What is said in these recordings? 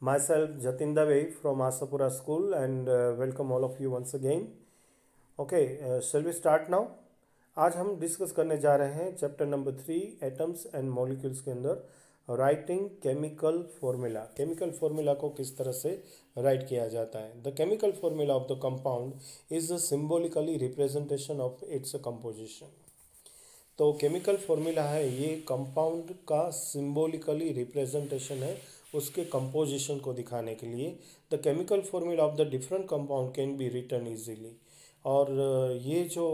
Myself Jatin Dave from Asapura School and welcome all of you once again. Okay, shall we start now? आज हम discuss करने जा रहे हैं chapter number 3 atoms and molecules के अंदर writing chemical formula. Chemical formula को किस तरह से राइट किया जाता है। The chemical formula of the compound is the symbolically representation of its composition. तो केमिकल फॉर्मूला है ये कंपाउंड का सिम्बोलिकली रिप्रेजेंटेशन है उसके कंपोजिशन को दिखाने के लिए। The chemical formula of the different compound can be written easily. और ये जो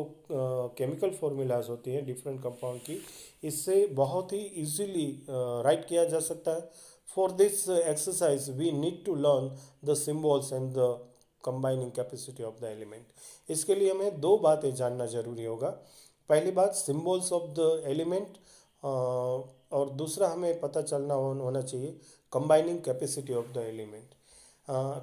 केमिकल फॉर्मूलाज होती हैं डिफरेंट कंपाउंड की, इससे बहुत ही इजीली राइट किया जा सकता है। For this exercise we need to learn the symbols and the combining capacity of the element. इसके लिए हमें दो बातें जानना जरूरी होगा। पहली बात सिम्बॉल्स ऑफ द एलिमेंट, और दूसरा हमें पता चलना होना चाहिए combining capacity of the element.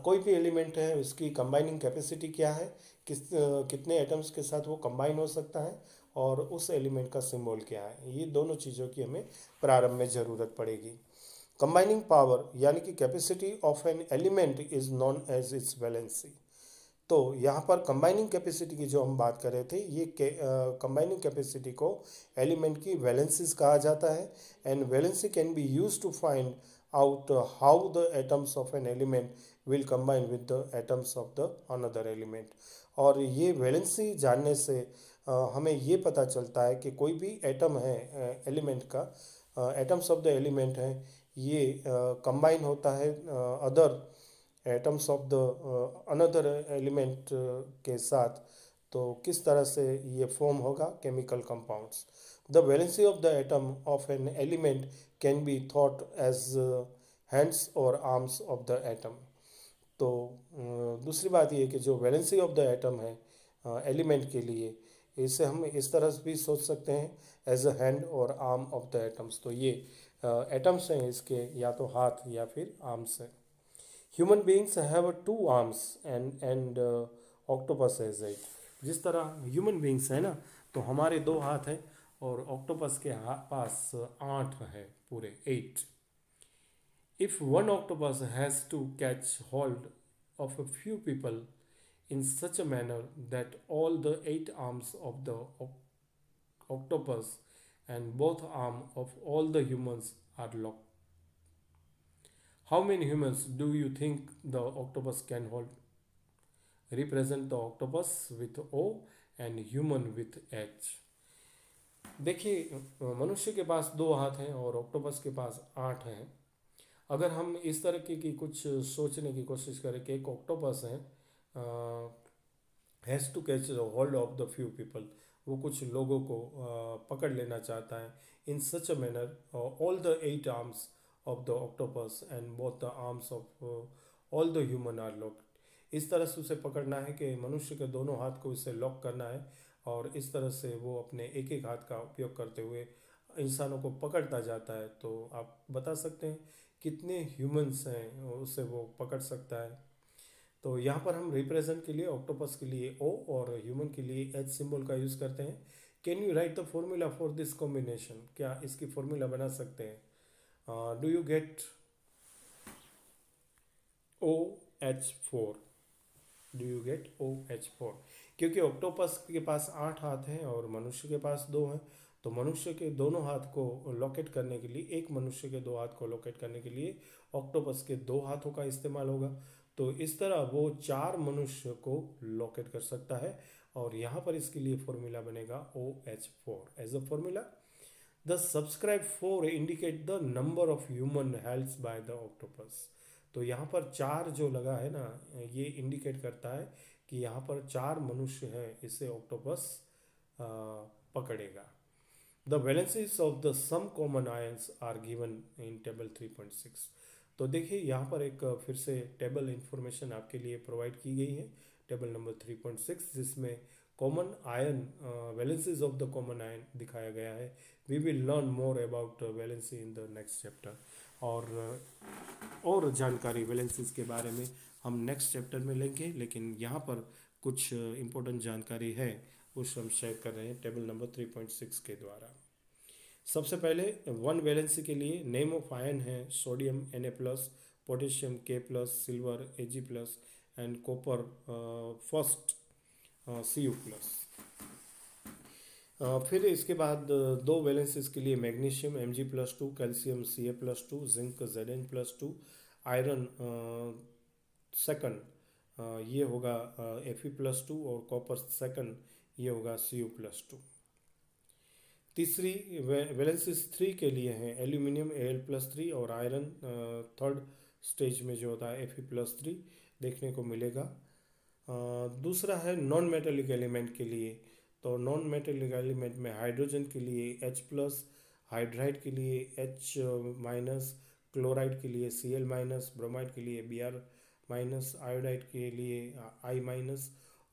कोई भी एलिमेंट है उसकी कंबाइनिंग कैपेसिटी क्या है, कितने एटम्स के साथ वो कंबाइन हो सकता है, और उस एलिमेंट का सिंबल क्या है। ये दोनों चीज़ों की हमें प्रारंभ में ज़रूरत पड़ेगी। कंबाइनिंग पावर यानी कि capacity of an element is known as its valency. तो यहाँ पर कंबाइनिंग कैपेसिटी की जो हम बात कर रहे थे, ये कंबाइनिंग कैपेसिटी को एलिमेंट की वैलेंसीज कहा जाता है। And valency can be use to find out how the atoms of an element will combine with the atoms of the another element। और ये वैलेंसी जानने से हमें ये पता चलता है कि कोई भी एटम है एलिमेंट का, एटम्स ऑफ द एलिमेंट है, ये कंबाइन होता है other atoms of the another element के साथ। तो किस तरह से ये फॉर्म होगा chemical compounds. The valency of the atom of an element can be thought as hands और आर्म्स ऑफ द एटम। तो दूसरी बात ये कि जो वैलेंसी ऑफ द एटम है एलिमेंट के लिए, इसे हम इस तरह से भी सोच सकते हैं एज अ हैंड और आर्म ऑफ द एटम्स। तो ये एटम्स हैं इसके, या तो हाथ या फिर आर्म्स हैं। Human beings have two arms and octopus has eight. जिस तरह ह्यूमन बींग्स है ना, तो हमारे दो हाथ हैं और ऑक्टोपस के पास 8 है, पूरे 8। If one octopus has to catch hold of a few people in such a manner that all the 8 arms of the octopus and both arms of all the humans are locked, how many humans do you think the octopus can hold? Represent the octopus with O and human with H। देखिए, मनुष्य के पास 2 हाथ हैं और octopus के पास 8 हैं। अगर हम इस तरह की कुछ सोचने की कोशिश करें कि एक ऑक्टोपस है, has to catch hold of the few people, वो कुछ लोगों को पकड़ लेना चाहता है। In such a manner all the 8 arms of the octopus and both the arms of all the human are locked. इस तरह से उसे पकड़ना है कि मनुष्य के दोनों हाथ को इसे लॉक करना है, और इस तरह से वो अपने एक एक हाथ का उपयोग करते हुए इंसानों को पकड़ता जाता है। तो आप बता सकते हैं कितने ह्यूमंस हैं उससे वो पकड़ सकता है। तो यहाँ पर हम रिप्रेजेंट के लिए ऑक्टोपस के लिए ओ और ह्यूमन के लिए एच सिंबल का यूज़ करते हैं। Can you right the formula for this combination? क्या इसकी फॉर्मूला बना सकते हैं? Do you get OH4? Do you get OH4? क्योंकि ऑक्टोपस के पास 8 हाथ हैं और मनुष्य के पास 2 हैं, तो मनुष्य के दोनों हाथ को लोकेट करने के लिए, एक मनुष्य के 2 हाथ को लोकेट करने के लिए ऑक्टोपस के 2 हाथों का इस्तेमाल होगा। तो इस तरह वो 4 मनुष्य को लोकेट कर सकता है, और यहाँ पर इसके लिए फॉर्मूला बनेगा OH4 as a formula. The subscript 4 indicate the number of human helps by the octopus. तो यहाँ पर 4 जो लगा है ना, ये इंडिकेट करता है कि यहाँ पर 4 मनुष्य हैं, इसे ऑक्टोपस पकड़ेगा। The valencies of the some common ions are given in table 3.6। तो देखिए यहाँ पर एक फिर से टेबल इंफॉर्मेशन आपके लिए प्रोवाइड की गई है, टेबल नंबर 3.6, जिसमें common ion valencies of the common ion दिखाया गया है। We will learn more about valency in the next chapter. और जानकारी वैलेंसीज के बारे में हम नेक्स्ट चैप्टर में लेंगे, लेकिन यहाँ पर कुछ इम्पोर्टेंट जानकारी है उस हम शेयर कर रहे हैं टेबल नंबर 3.6 के द्वारा। सबसे पहले 1 वैलेंसी के लिए नेम ऑफ आयन है sodium Na+, potassium K plus, silver Ag plus and copper first Cu plus। फिर इसके बाद दो वैलेंसीज के लिए magnesium Mg+2, calcium Ca+2, zinc Zn+2, iron second ये होगा Fe+2 और कॉपर सेकंड ये होगा Cu+2। तीसरी वैलेंसीज 3 के लिए हैं एल्यूमिनियम Al+3 और आयरन थर्ड स्टेज में जो होता है Fe+3 देखने को मिलेगा। दूसरा है नॉन मेटेलिक एलिमेंट के लिए, तो नॉन मेटेलिक एलिमेंट में हाइड्रोजन के लिए H+, हाइड्राइड के लिए H-, क्लोराइड के लिए Cl-, ब्रोमाइड के लिए Br-, आयोडाइड के लिए I-,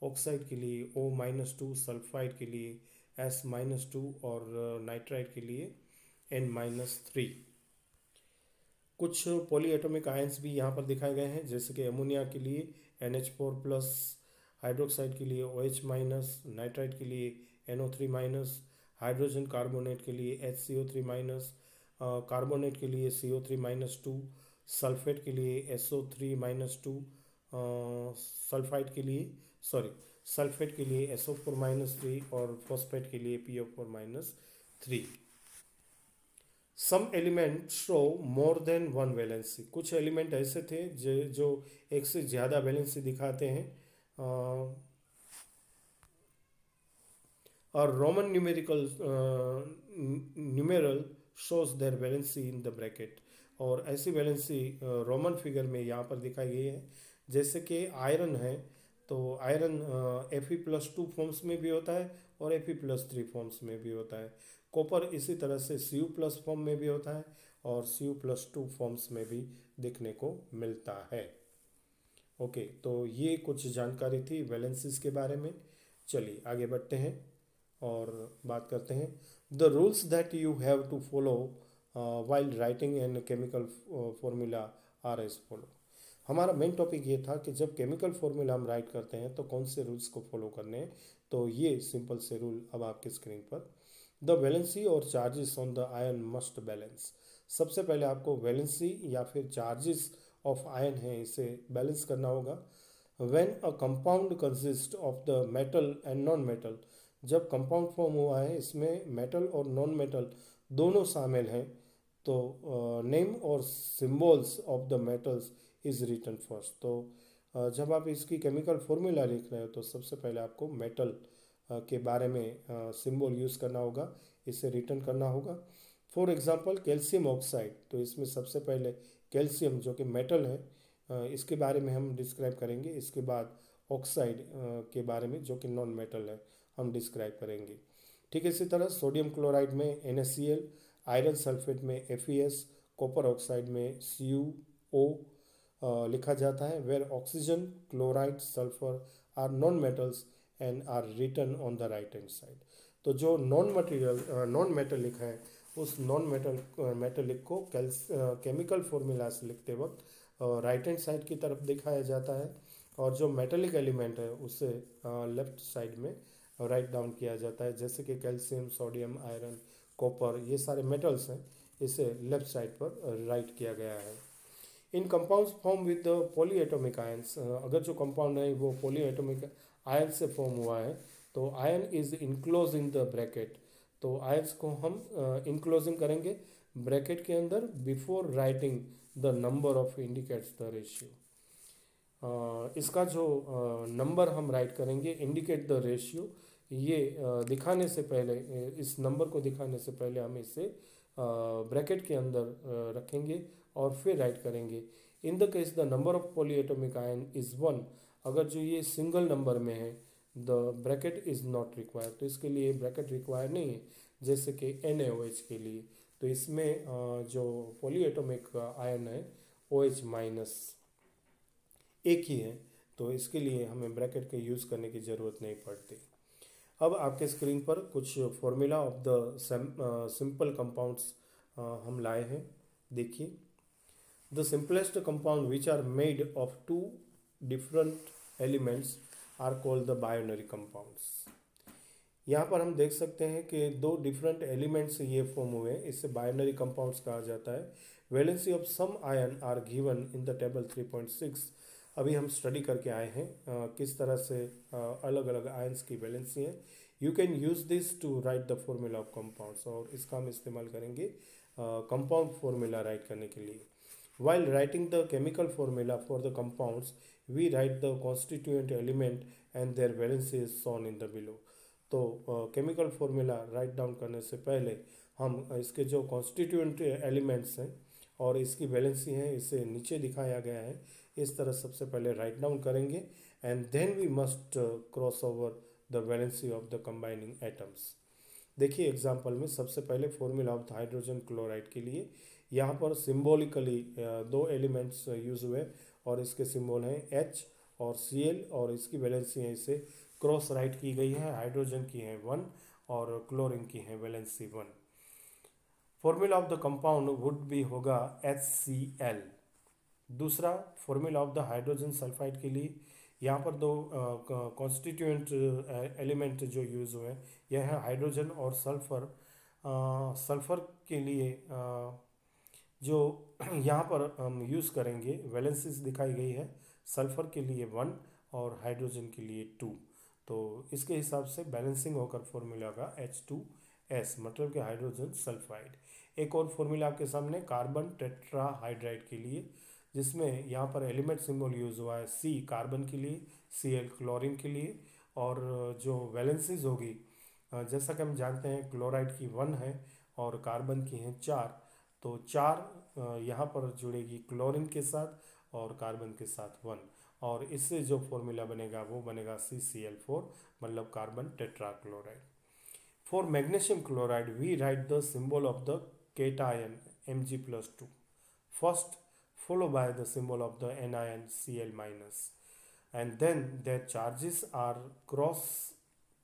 ऑक्साइड के लिए O-2, सल्फाइड के लिए S-2 और नाइट्राइड के लिए N-3। कुछ पॉलीएटॉमिक आयंस भी यहाँ पर दिखाए गए हैं, जैसे कि अमोनिया के लिए NH4+, हाइड्रोक्साइड के लिए OH-, नाइट्राइड के लिए NO3-, हाइड्रोजन कार्बोनेट के लिए HCO3-, कार्बोनेट के लिए CO3-2, सल्फेट के लिए SO3-2, सल्फेट के लिए SO4-3 और फॉस्फेट के लिए PO4-3। Some element show more than one valency, कुछ एलिमेंट ऐसे थे जो एक से ज़्यादा वैलेंसी दिखाते हैं। और Roman numeral shows their valency in the bracket, और ऐसी वैलेंसी रोमन फिगर में यहाँ पर दिखाई गई है। जैसे कि आयरन है तो आयरन Fe+2 फॉर्म्स में भी होता है और Fe+3 फॉर्म्स में भी होता है। कॉपर इसी तरह से Cu+ फॉर्म में भी होता है और Cu+2 फॉर्म्स में भी देखने को मिलता है। ओके, तो ये कुछ जानकारी थी वैलेंसीज के बारे में। चलिए आगे बढ़ते हैं और बात करते हैं the rules that you have to follow while writing an chemical formula are as follow. हमारा मेन टॉपिक ये था कि जब केमिकल फॉर्मूला हम राइट करते हैं तो कौन से रूल्स को फॉलो करने हैं। तो ये सिंपल से रूल अब आपके स्क्रीन पर। द वैलेंसी और charges on the ion must balance. सबसे पहले आपको वैलेंसी या फिर चार्जेस ऑफ आयन है इसे बैलेंस करना होगा। When a compound consist of the metal and non metal, जब कंपाउंड फॉर्म हुआ है इसमें मेटल और नॉन मेटल दोनों शामिल हैं, तो नेम और symbols of the metals is written first. तो जब आप इसकी केमिकल फॉर्मूला लिख रहे हो तो सबसे पहले आपको मेटल के बारे में सिंबल यूज़ करना होगा, इसे रिटर्न करना होगा। फॉर एग्जांपल कैल्शियम ऑक्साइड, तो इसमें सबसे पहले कैल्शियम जो कि मेटल है इसके बारे में हम डिस्क्राइब करेंगे। इसके बाद ऑक्साइड के बारे में जो कि नॉन मेटल है हम डिस्क्राइब करेंगे। ठीक है, इसी तरह सोडियम क्लोराइड में NaCl, आयरन सल्फेट में FeS, कॉपर ऑक्साइड में CuO लिखा जाता है। Where oxygen, chloride, sulphur are non metals and are written on the right hand side. तो जो नॉन मेटेलिक है उस नॉन मेटेलिक को केमिकल फॉर्मूला से लिखते वक्त राइट हैंड साइड की तरफ दिखाया जाता है, और जो मेटेलिक एलिमेंट है उसे लेफ्ट साइड में राइट डाउन किया जाता है। जैसे कि कैल्शियम, सोडियम, आयरन, कॉपर ये सारे मेटल्स हैं, इसे लेफ्ट साइड पर राइट किया गया है। In compounds form with polyatomic ions, अगर जो कंपाउंड है वो पॉलीएटॉमिक आयन से फॉर्म हुआ है तो ion is enclose in the bracket. तो आयंस को हम इनक्लोजिंग करेंगे ब्रैकेट के अंदर before writing the number of indicates the ratio. इसका जो नंबर हम राइट करेंगे इंडिकेट द रेशियो, ये दिखाने से पहले, इस नंबर को दिखाने से पहले हम इसे ब्रैकेट के अंदर रखेंगे और फिर राइट करेंगे। In the case the number of polyatomic ion is 1, अगर जो ये सिंगल नंबर में है the bracket is not required, तो इसके लिए ब्रैकेट रिक्वायर नहीं है, जैसे कि NaOH के लिए। तो इसमें जो पॉलीएटॉमिक आयन है OH- एक ही है, तो इसके लिए हमें ब्रैकेट के यूज़ करने की ज़रूरत नहीं पड़ती। अब आपके स्क्रीन पर कुछ formula of the simple compounds हम लाए हैं, देखिए। The simplest compound which are made of 2 different elements are called the binary compounds. यहाँ पर हम देख सकते हैं कि दो डिफरेंट एलिमेंट्स ये फॉर्म हुए हैं, इससे बाइनरी कंपाउंड्स कहा जाता है। Valency of some ion are given in the table 3.6। अभी हम स्टडी करके आए हैं किस तरह से अलग अलग आयन्स की वैलेंसी है। You can use this to write the formula of compounds, और इसका हम इस्तेमाल करेंगे कंपाउंड फॉर्मूला राइट करने के लिए। While writing the chemical formula for the compounds, we write the constituent element and their valency is shown in the below. तो chemical formula write down करने से पहले हम इसके जो कॉन्स्टिट्यूएंट एलिमेंट्स हैं और इसकी वैलेंसी है इसे नीचे दिखाया गया है। इस तरह सबसे पहले राइट डाउन करेंगे and then we must cross over the valency of the combining atoms. देखिए एग्जांपल में सबसे पहले formula of the hydrogen chloride के लिए यहाँ पर सिम्बॉलिकली दो एलिमेंट्स यूज हुए और इसके सिंबल हैं H और Cl, और इसकी वैलेंसी है इसे क्रॉस राइट की गई है। हाइड्रोजन की है 1 और क्लोरीन की है valency 1। Formula of the compound would भी होगा HCl। दूसरा formula of the hydrogen sulphide के लिए यहाँ पर दो कॉन्स्टिट्यूएंट एलिमेंट जो यूज़ हुए हैं यह है हाइड्रोजन और सल्फर। सल्फर के लिए जो यहाँ पर हम यूज़ करेंगे वैलेंसीज दिखाई गई है, सल्फर के लिए 1 और हाइड्रोजन के लिए 2। तो इसके हिसाब से बैलेंसिंग होकर फॉर्मूला का H2S, मतलब कि हाइड्रोजन सल्फाइड। एक और फॉर्मूला आपके सामने कार्बन टेट्राहाइड्राइड के लिए, जिसमें यहाँ पर एलिमेंट सिंबल यूज़ हुआ है C कार्बन के लिए, Cl क्लोरीन के लिए, और जो वैलेंसीज होगी जैसा कि हम जानते हैं क्लोराइड की 1 है और कार्बन की हैं 4, तो 4 यहाँ पर जुड़ेगी क्लोरीन के साथ और कार्बन के साथ 1, और इससे जो फॉर्मूला बनेगा वो बनेगा CCl4, मतलब carbon tetrachloride. For magnesium chloride we write the symbol of the cation Mg+2 first, followed by the symbol of the anion Cl-, and then their charges are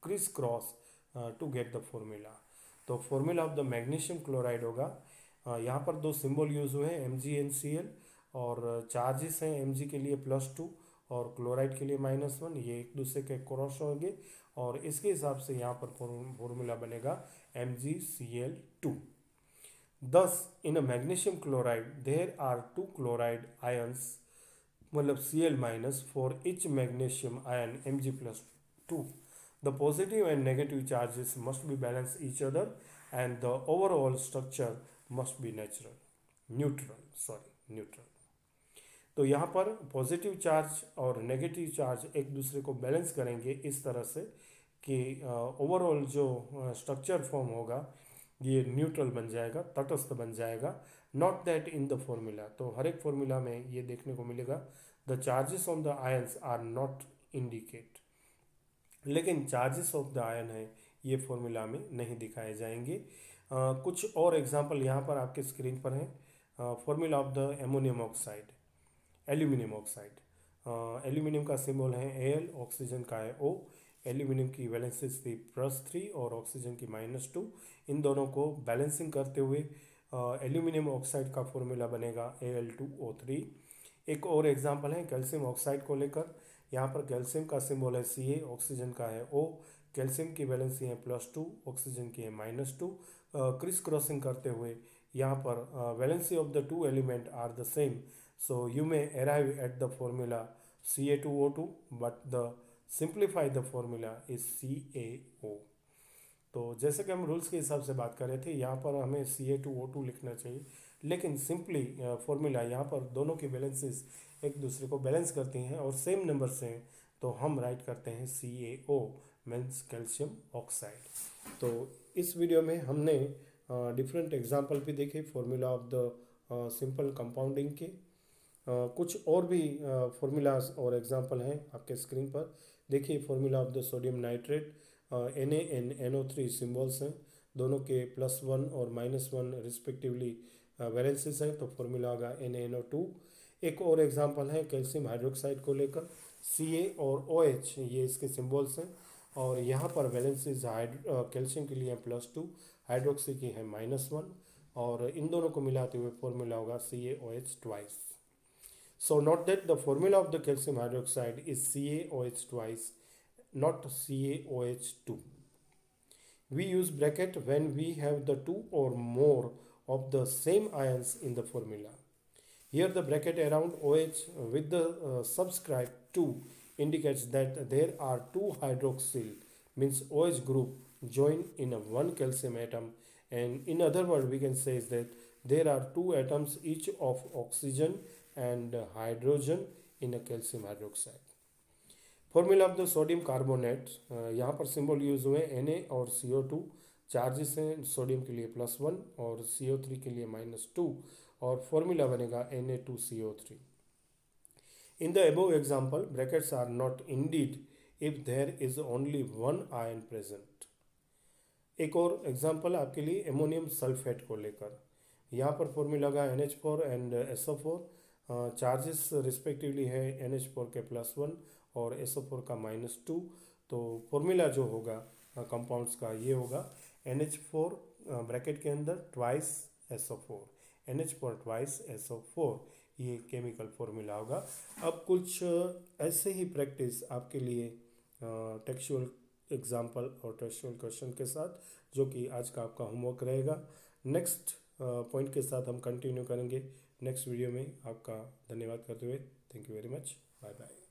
crisscross to get the formula। तो formula of the magnesium chloride होगा, यहाँ पर दो symbol use हुए हैं Mg and Cl, और charges हैं Mg के लिए +2 और क्लोराइड के लिए -1, ये एक दूसरे के क्रॉस होंगे और इसके हिसाब से यहाँ पर फॉर्मूला बनेगा MgCl2। Thus in a magnesium chloride there are 2 chloride ions, मतलब Cl- for each magnesium ion Mg+2। The positive and negative charges must be balance each other and the overall structure must be neutral। तो यहाँ पर positive charge और negative charge एक दूसरे को balance करेंगे इस तरह से कि ओवरऑल जो स्ट्रक्चर फॉर्म होगा ये न्यूट्रल बन जाएगा, तटस्थ बन जाएगा। Not that in the formula, तो हर एक फॉर्मूला में ये देखने को मिलेगा the charges on the ions are not indicate, लेकिन चार्जेस ऑफ द आयन है ये फॉर्मूला में नहीं दिखाए जाएंगे। कुछ और एग्जांपल यहाँ पर आपके स्क्रीन पर हैं। Formula of the ammonium oxide, aluminium oxide. Aluminium का सिंबल है Al, ऑक्सीजन का है O। एल्यूमिनियम की वैलेंसी थी +3 और ऑक्सीजन की -2। इन दोनों को बैलेंसिंग करते हुए एल्यूमिनियम ऑक्साइड का फॉर्मूला बनेगा Al2O3। एक और एग्जांपल है कैल्शियम ऑक्साइड को लेकर। यहाँ पर कैल्शियम का सिंबल है Ca, ऑक्सीजन का है O। कैल्शियम की वैलेंसी है +2, ऑक्सीजन की है -2। क्रिस क्रॉसिंग करते हुए यहाँ पर valency of the 2 element are the same, so you may arrive at the formula Ca2O2 but the simplify the formula is CaO। तो जैसे कि हम रूल्स के हिसाब से बात कर रहे थे यहाँ पर हमें Ca2O2 लिखना चाहिए, लेकिन सिंपली फॉर्मूला यहाँ पर दोनों की बैलेंसेस एक दूसरे को बैलेंस करती हैं और सेम नंबर से हैं, तो हम राइट करते हैं CaO मीन्स कैल्शियम ऑक्साइड। तो इस वीडियो में हमने डिफरेंट एग्जाम्पल भी देखे formula of the simple compounding के। कुछ और भी फॉर्मूलाज और एग्जांपल हैं आपके स्क्रीन पर। देखिए formula of the sodium nitrate, NaNO3 symbols हैं, दोनों के +1 और -1 रिस्पेक्टिवली वैलेंसीज हैं, तो फॉर्मूला होगा NaNO2। एक और एग्जांपल है कैल्शियम हाइड्रोक्साइड को लेकर, Ca और OH ये इसके सिंबल्स हैं, और यहाँ पर वैलेंसीज कैल्शियम के लिए हैं +2, हाइड्रोक्सी की है -1, और इन दोनों को मिलाते हुए फॉर्मूला होगा CaOH twice. So note that the formula of the calcium hydroxide is CaOH twice, not CaOH2। We use bracket when we have the two or more of the same ions in the formula. Here the bracket around OH with the subscript 2 indicates that there are two hydroxyl means OH group join in a one calcium atom, and in other words we can say is that there are two atoms each of oxygen and hydrogen in a calcium hydroxide. Formula of the sodium carbonate, यहाँ पर symbol use हुए Na और CO2, charges हैं sodium के लिए +1 और CO3 के लिए -2, और फॉर्मूला बनेगा Na2CO3. In the above example brackets are not indeed if there is only one ion present. एक और एग्जाम्पल आपके लिए एमोनियम सल्फेट को लेकर, यहाँ पर फॉर्मूला लगा NH4 and SO4, charges respectively है NH4 के +1 और SO4 का -2. तो फॉर्मूला जो होगा कंपाउंड्स का ये होगा NH4 ब्रैकेट के अंदर twice SO4, NH4 twice SO4, ये केमिकल फॉर्मूला होगा. अब कुछ ऐसे ही प्रैक्टिस आपके लिए टेक्सचुअल एग्जाम्पल और टेक्सचुअल क्वेश्चन के साथ, जो कि आज का आपका होमवर्क रहेगा. नेक्स्ट पॉइंट के साथ हम कंटिन्यू करेंगे नेक्स्ट वीडियो में. आपका धन्यवाद करते हुए thank you very much. Bye bye.